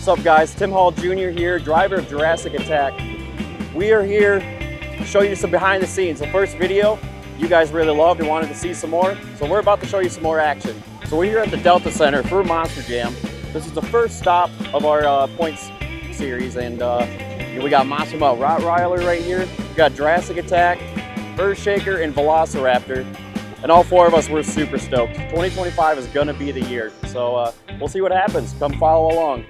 What's up guys, Tim Hall Jr. here, driver of Jurassic Attack. We are here to show you some behind the scenes. The first video you guys really loved and wanted to see some more, so we're about to show you some more action. So we're here at the Delta Center for Monster Jam. This is the first stop of our points series, and we got Monster Melt Rottweiler right here. We got Jurassic Attack, Earthshaker, and Velociraptor. And all four of us were super stoked. 2025 is gonna be the year, so we'll see what happens. Come follow along.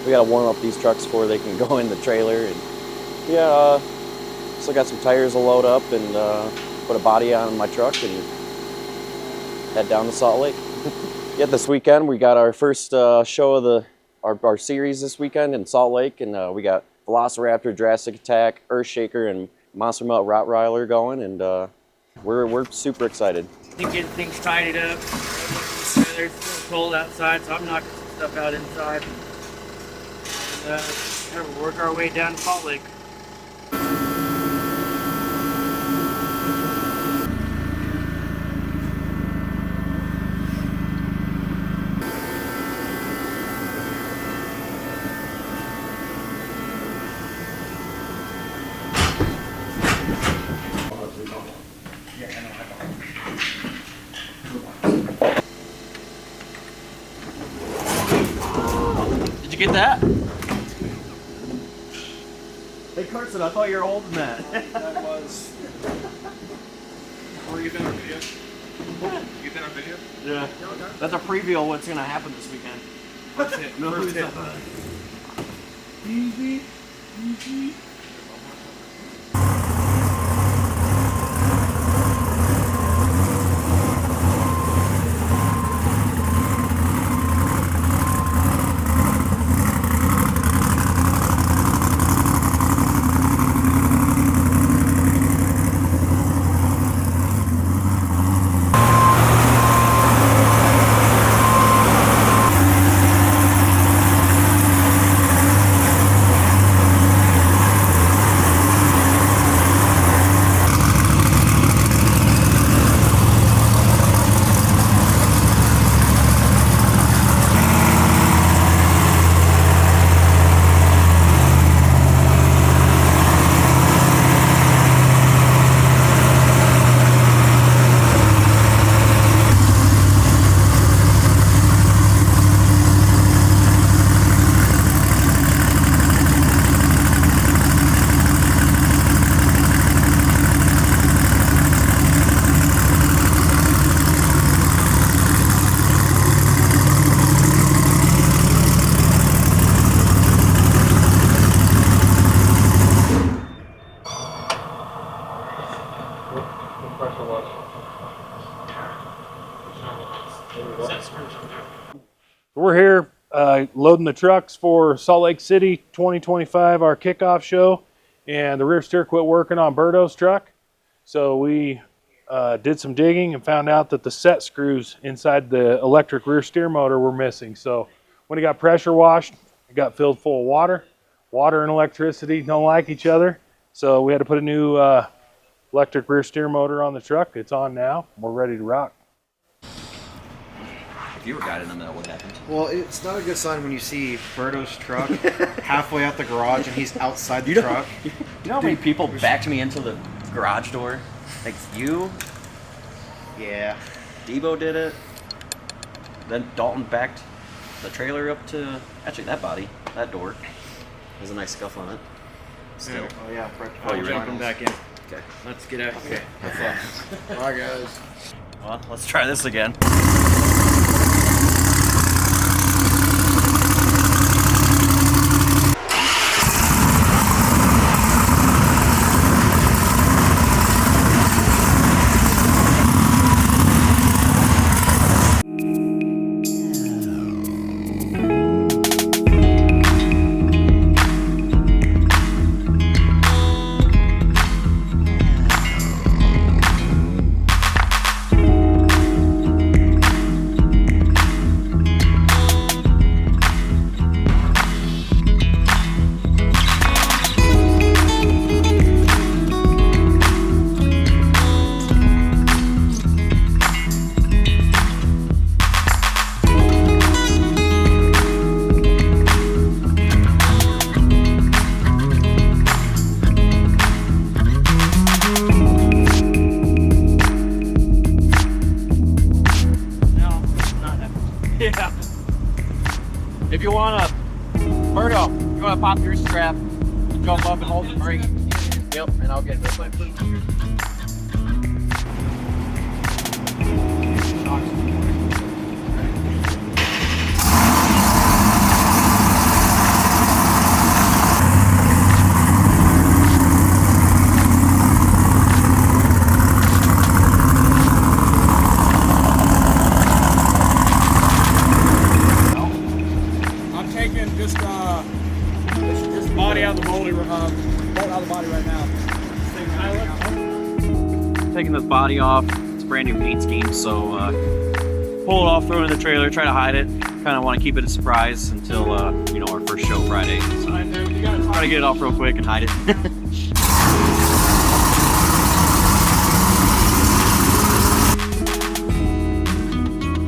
We gotta warm up these trucks before they can go in the trailer. And yeah, still got some tires to load up and put a body on my truck and head down to Salt Lake. Yeah, this weekend we got our first show of our series this weekend in Salt Lake, and we got Velociraptor, Jurassic Attack, Earthshaker, and Monster Melt Rottweiler going, and we're super excited. I think getting things tidied up. It's still cold outside, so I'm knocking some stuff out inside. We'll work our way down to Salt Lake. Did you get that? Hey Carson, I thought you were holding that. That was. Were you getting our video? You get our video? Yeah. That's a preview of what's gonna happen this weekend. First hit. No, First hit. Easy, easy. We're here loading the trucks for Salt Lake City 2025, our kickoff show, and the rear steer quit working on Berto's truck. So we did some digging and found out that the set screws inside the electric rear steer motor were missing. So when it got pressure washed, it got filled full of water. Water and electricity don't like each other. So we had to put a new electric rear steer motor on the truck. It's on now. We're ready to rock. If you were guiding them, that would happen. Well, it's not a good sign when you see Berto's truck halfway out the garage and he's outside the truck. You know how many people backed me into the garage door? Like you, Yeah. Debo did it. Then Dalton backed the trailer up to, actually that body, that door. There's a nice scuff on it. Still. Oh yeah. Oh, you ready? jumping back in. Okay. Let's get out. Okay. Have fun. Bye guys. Well, let's try this again. you wanna, Berto, you wanna pop your strap, jump up and hold the brake. Yep, and I'll get this way. I'm taking just body out of the mold out of the body right now. Taking this body off. It's a brand new paint scheme, so pull it off, throw it in the trailer, try to hide it. Kind of want to keep it a surprise until you know, our first show Friday. So try to get it off real quick and hide it.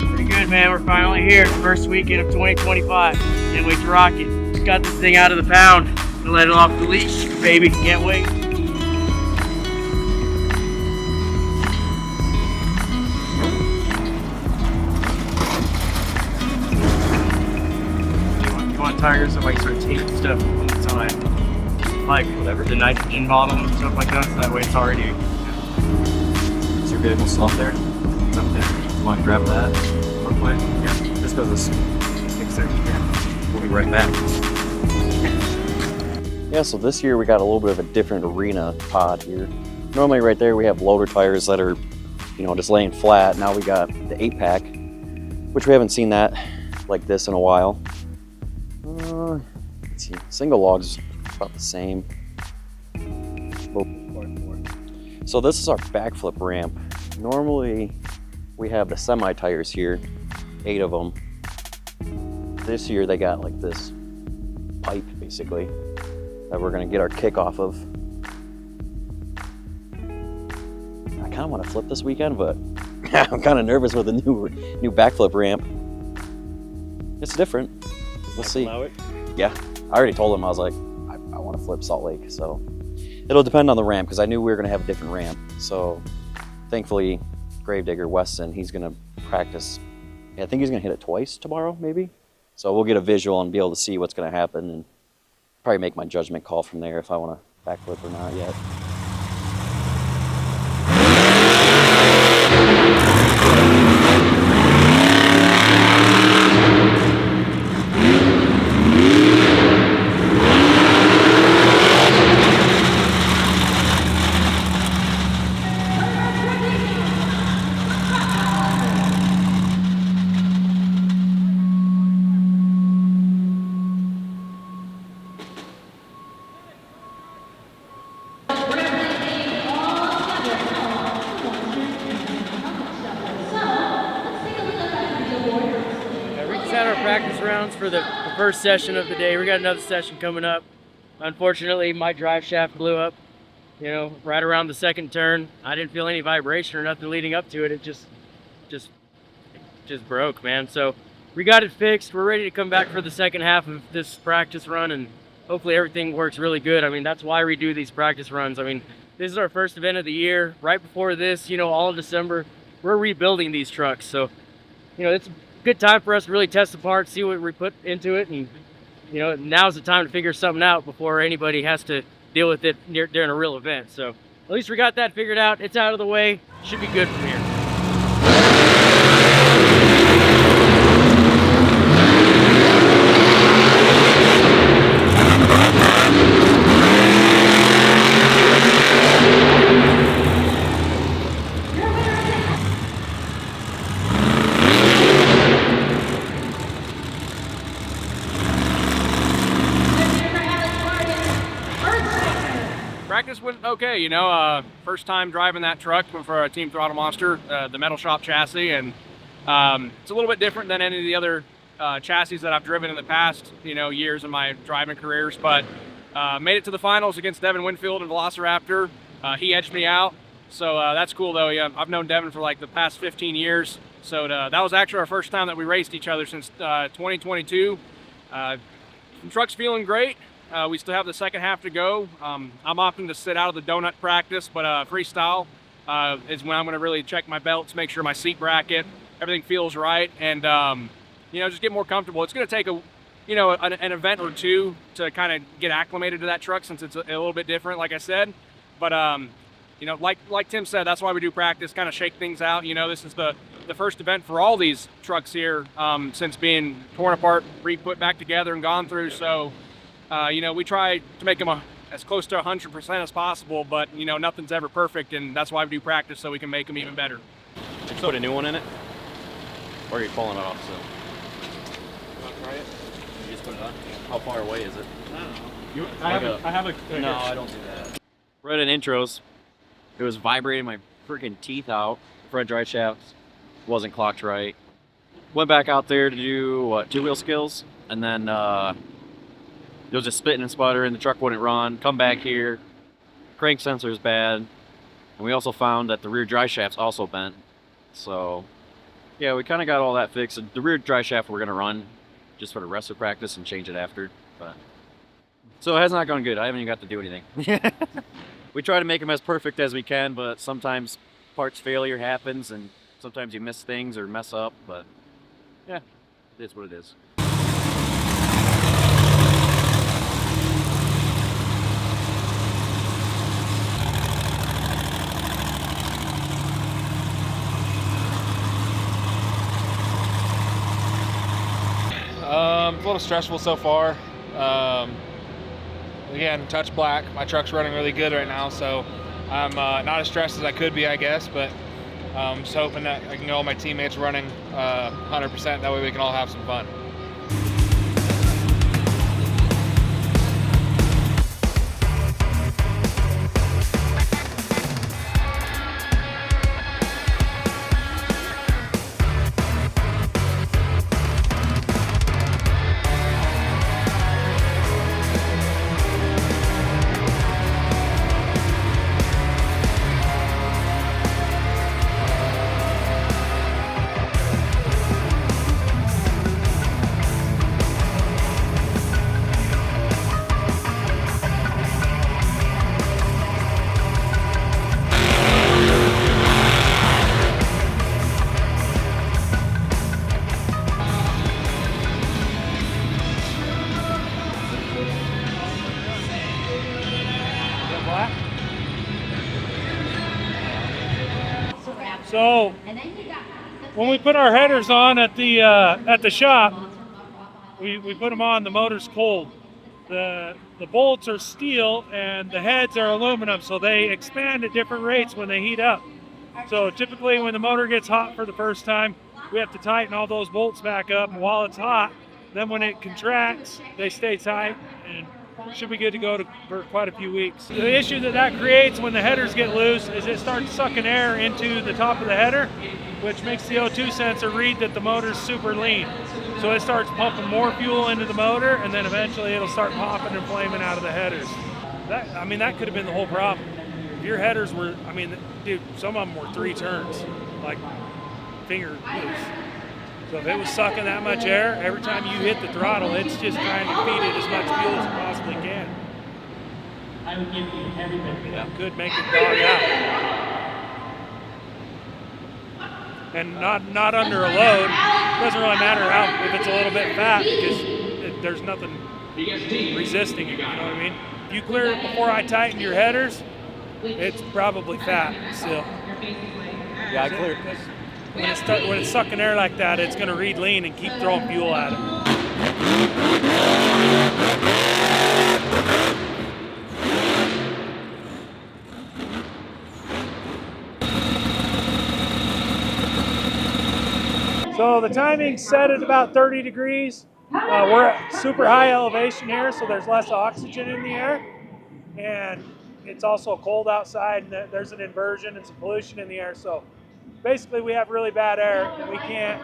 Pretty good, man. We're finally here. First weekend of 2025. Can't wait to rock it. Just got this thing out of the pound. Gonna let it off the leash, baby. Can't wait. You want tires that like sort of tape stuff on the side, like whatever the nitrogen bottom and stuff like that. So that way it's already. Is your vehicle still up there? It's up there. You want to grab that real quick? Yeah. Just goes this. Fix there. Yeah. We'll be right back. Yeah, so this year we got a little bit of a different arena pod here. Normally right there we have loader tires that are, you know, just laying flat. Now we got the 8-pack, which we haven't seen that like this in a while. Let's see, single logs about the same. So this is our backflip ramp. Normally we have the semi tires here, 8 of them. This year they got like this pipe basically that we're gonna get our kick off of. I kind of want to flip this weekend, but I'm kind of nervous with a new backflip ramp. It's different. We'll see. Yeah, I already told him, I was like, I want to flip Salt Lake, so it'll depend on the ramp because I knew we were gonna have a different ramp. So thankfully, Gravedigger Weston, he's gonna practice. Yeah, I think he's gonna hit it twice tomorrow, maybe. So we'll get a visual and be able to see what's gonna happen and probably make my judgment call from there if I want to backflip or not yet. Our practice rounds for the first session of the day. We got another session coming up. Unfortunately, my drive shaft blew up, you know, right around the second turn. I didn't feel any vibration or nothing leading up to it. It just broke, man. So we got it fixed. We're ready to come back for the second half of this practice run, and hopefully everything works really good. I mean, that's why we do these practice runs. I mean, this is our first event of the year. Right before this, you know, all in December, we're rebuilding these trucks. So, you know, it's good time for us to really test the parts, see what we put into it, and you know, now's the time to figure something out before anybody has to deal with it during a real event. So at least we got that figured out. It's out of the way. Should be good from here. Practice went okay, you know. First time driving that truck for a Team Throttle Monster, the metal shop chassis, and it's a little bit different than any of the other chassis that I've driven in the past, you know, years of my driving careers. But made it to the finals against Devin Winfield and Velociraptor. He edged me out, so that's cool though. Yeah, I've known Devin for like the past 15 years, so that was actually our first time that we raced each other since 2022. The truck's feeling great. We still have the second half to go. I'm opting to sit out of the donut practice, but freestyle is when I'm going to really check my belts, make sure my seat bracket, everything feels right, and you know, just get more comfortable. It's going to take an event or two to kind of get acclimated to that truck, since it's a little bit different, like I said. But like Tim said, that's why we do practice, kind of shake things out. This is the first event for all these trucks here since being torn apart, re-put back together and gone through. So we try to make them as close to 100% as possible, but nothing's ever perfect, and that's why we do practice, so we can make them even better. Did you put a new one in it? Or are you pulling it off still? You want to try it? You just put it on? How far away is it? I don't know. I have a No, I don't do that. Right in intros, it was vibrating my freaking teeth out. Front drive shaft wasn't clocked right. Went back out there to do two-wheel skills, and then it was just spitting and sputtering. The truck wouldn't run. Come back here, crank sensor's bad, and we also found that the rear drive shaft's also bent. So yeah, we kind of got all that fixed. The rear drive shaft we're gonna run just for the rest of practice and change it after. But so it has not gone good. I haven't even got to do anything. We try to make them as perfect as we can, but sometimes parts failure happens, and sometimes you miss things or mess up. But yeah, it is what it is. It's a little stressful so far. Again, touch black. My truck's running really good right now, so I'm not as stressed as I could be, I guess, but I'm just hoping that I can get all my teammates running 100%. That way we can all have some fun. So when we put our headers on at the shop, we put them on. The motor's cold. The bolts are steel and the heads are aluminum, so they expand at different rates when they heat up. So typically when the motor gets hot for the first time, we have to tighten all those bolts back up. And while it's hot, then when it contracts, they stay tight and should be good to go for quite a few weeks. The issue that creates when the headers get loose is it starts sucking air into the top of the header, which makes the O2 sensor read that the motor's super lean. So it starts pumping more fuel into the motor, and then eventually it'll start popping and flaming out of the headers. That could have been the whole problem. If your headers were, dude, some of them were 3 turns, like finger loose. So if it was sucking that much air, every time you hit the throttle, it's just trying to feed it as much fuel as it possibly can. I would give you everything. That could make it dog out. And not under a load. It doesn't really matter if it's a little bit fat, because there's nothing resisting it, you know what I mean? If you clear it before I tighten your headers, it's probably fat still. Yeah, I cleared. When it's sucking air like that, it's going to read lean and keep throwing fuel at it. So the timing's set at about 30 degrees. We're at super high elevation here, so there's less oxygen in the air. And it's also cold outside, and there's an inversion and some pollution in the air. So basically we have really bad air, and we can't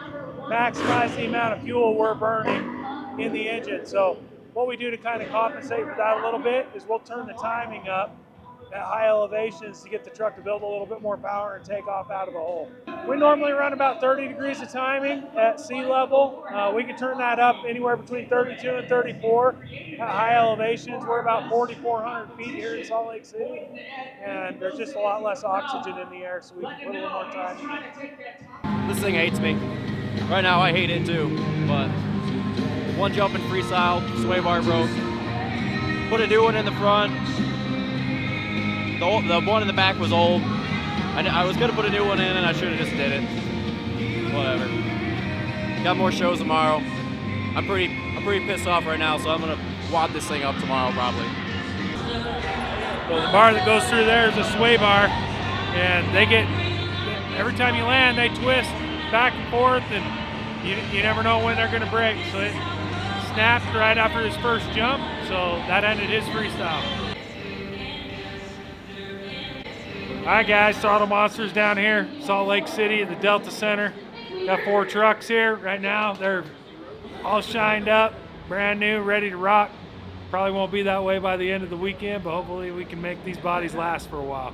maximize the amount of fuel we're burning in the engine. So what we do to kind of compensate for that a little bit is we'll turn the timing up at high elevations to get the truck to build a little bit more power and take off out of the hole. We normally run about 30 degrees of timing at sea level. We can turn that up anywhere between 32 and 34 at high elevations. We're about 4,400 feet here in Salt Lake City, and there's just a lot less oxygen in the air, so we can put a little more time in. This thing hates me. Right now I hate it too, but one jump in freestyle, sway bar broke. Put a new one in the front. The one in the back was old. I was gonna put a new one in and I should have just did it. Whatever. Got more shows tomorrow. I'm pretty pissed off right now, so I'm gonna wad this thing up tomorrow probably. So the bar that goes through there is a sway bar, and every time you land, they twist back and forth, and you never know when they're gonna break. So it snapped right after his first jump, so that ended his freestyle. All right, guys, Throttle Monster's down here, Salt Lake City at the Delta Center. Got 4 trucks here right now. They're all shined up, brand new, ready to rock. Probably won't be that way by the end of the weekend, but hopefully we can make these bodies last for a while.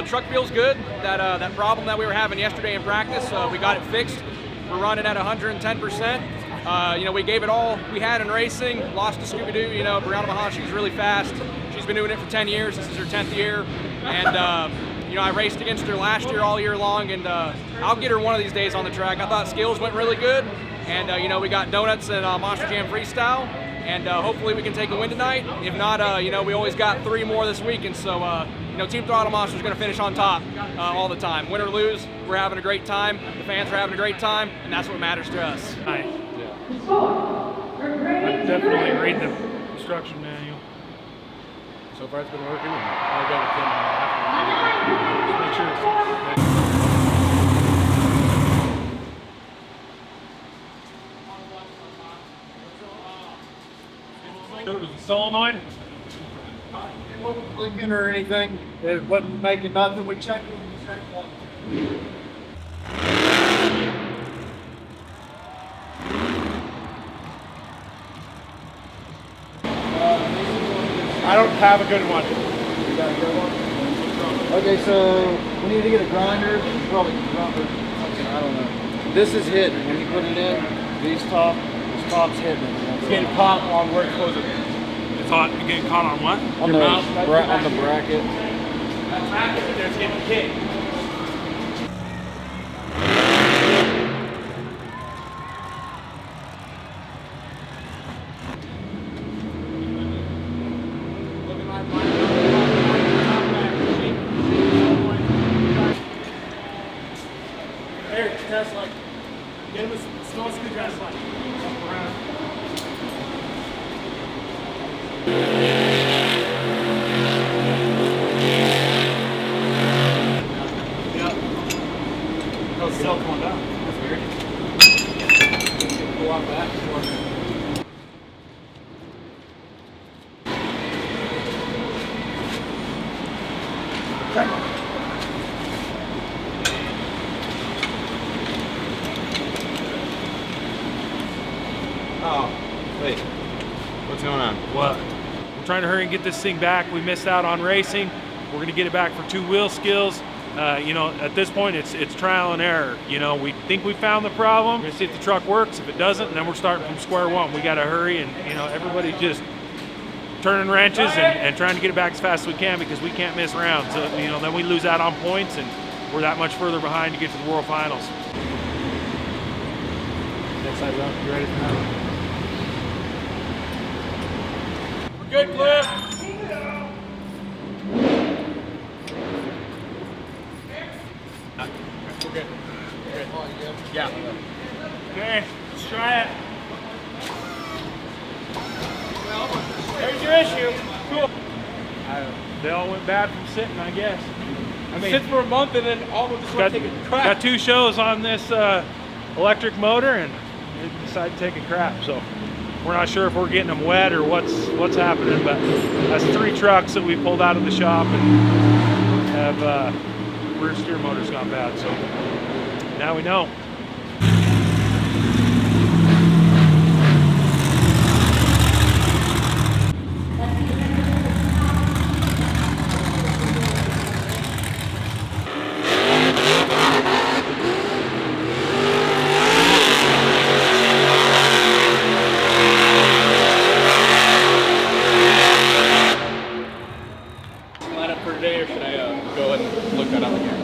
Truck feels good. That problem that we were having yesterday in practice, we got it fixed. We're running at 110%. We gave it all we had in racing. Lost to Scooby-Doo. Brianna Mahan, she's really fast. She's been doing it for 10 years. This is her 10th year. And, I raced against her last year all year long, and I'll get her one of these days on the track. I thought skills went really good. And, we got donuts and Monster Jam Freestyle. And hopefully we can take a win tonight. If not, we always got 3 more this week. And so, Team Throttle Monster is going to finish on top all the time. Win or lose, we're having a great time. The fans are having a great time, and that's what matters to us. Right. I'd definitely read the instruction manual. So far it's been working. I'll go with Tim. Just make sure it's... It was a solenoid. It wasn't blinking or anything. It wasn't making nothing. We checked it. I don't have a good one. You got a good one? Okay, so we need to get a grinder. Probably grinder. I don't know. This is hidden. When you put it in, this top's hidden. It's getting caught on where it's supposed to be. It's hot. You're getting caught on what? On the bracket. That bracket there's getting kicked. There, test light. Get him a small screw test light. Jump around. It's still going down. That's weird. Pull off that. Oh, wait. What's going on? What? We're trying to hurry and get this thing back. We missed out on racing. We're going to get it back for 2 wheel skills. At this point, it's trial and error. We think we found the problem. We're going to see if the truck works. If it doesn't, then we're starting from square one. We got to hurry, and everybody's just turning wrenches and trying to get it back as fast as we can because we can't miss rounds. So, then we lose out on points, and we're that much further behind to get to the World Finals. Next side up. You ready for that? We're good, Cliff. Yeah. Okay, let's try it. There's your issue. Cool. They all went bad from sitting, I guess. I mean, Sit for a month and then all of just got, take a crap. got 2 shows on this electric motor and they decided to take a crap. So we're not sure if we're getting them wet or what's happening, but that's 3 trucks that we pulled out of the shop and have rear steer motors gone bad. So now we know. Line up for today, or should I go and look that up again?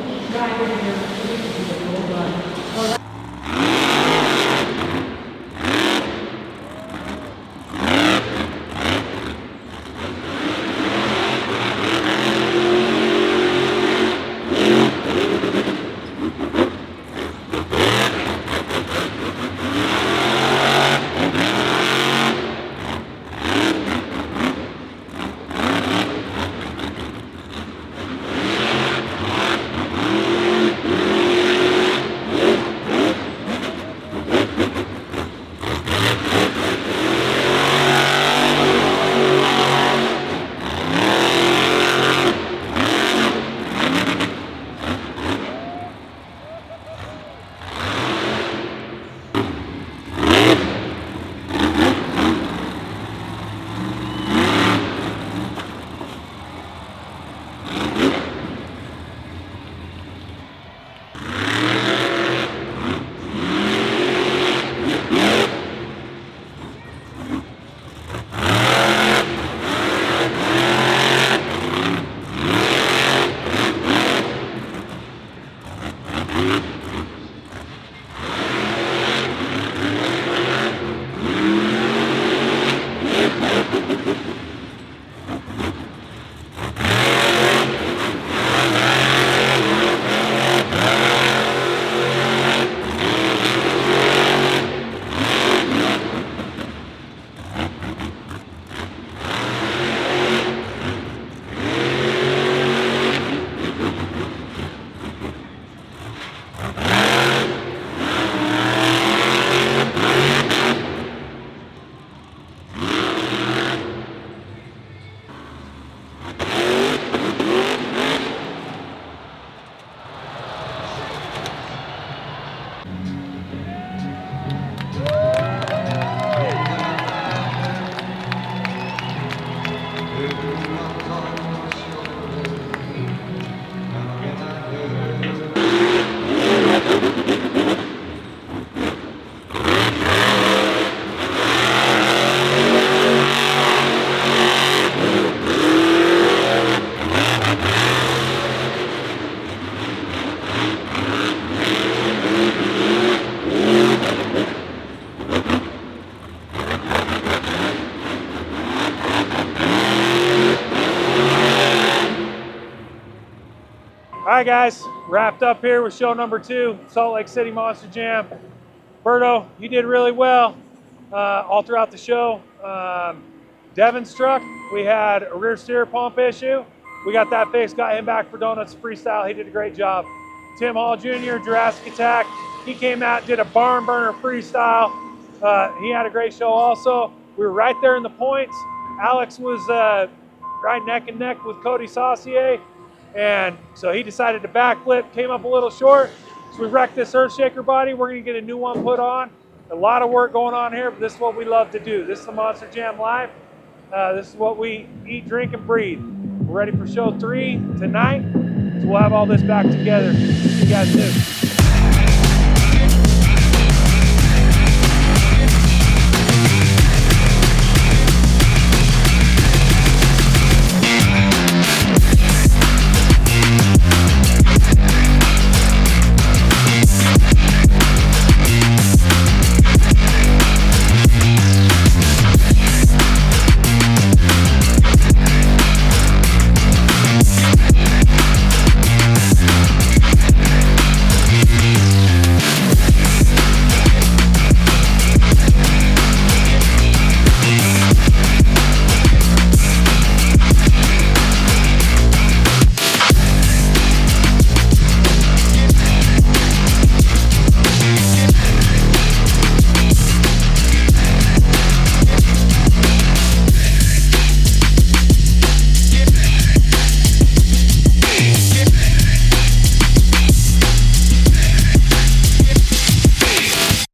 All right, guys, wrapped up here with show number 2, Salt Lake City Monster Jam. Berto, you did really well all throughout the show. Devin's truck, we had a rear steer pump issue. We got that fixed, got him back for Donuts Freestyle. He did a great job. Tim Hall Jr., Jurassic Attack, he came out, did a barn burner freestyle. He had a great show also. We were right there in the points. Alex was right neck and neck with Cody Saucier. And so he decided to backflip, came up a little short. So we wrecked this Earthshaker body. We're gonna get a new one put on. A lot of work going on here, but this is what we love to do. This is the Monster Jam Live. This is what we eat, drink, and breathe. We're ready for show 3 tonight. So we'll have all this back together. See you guys soon.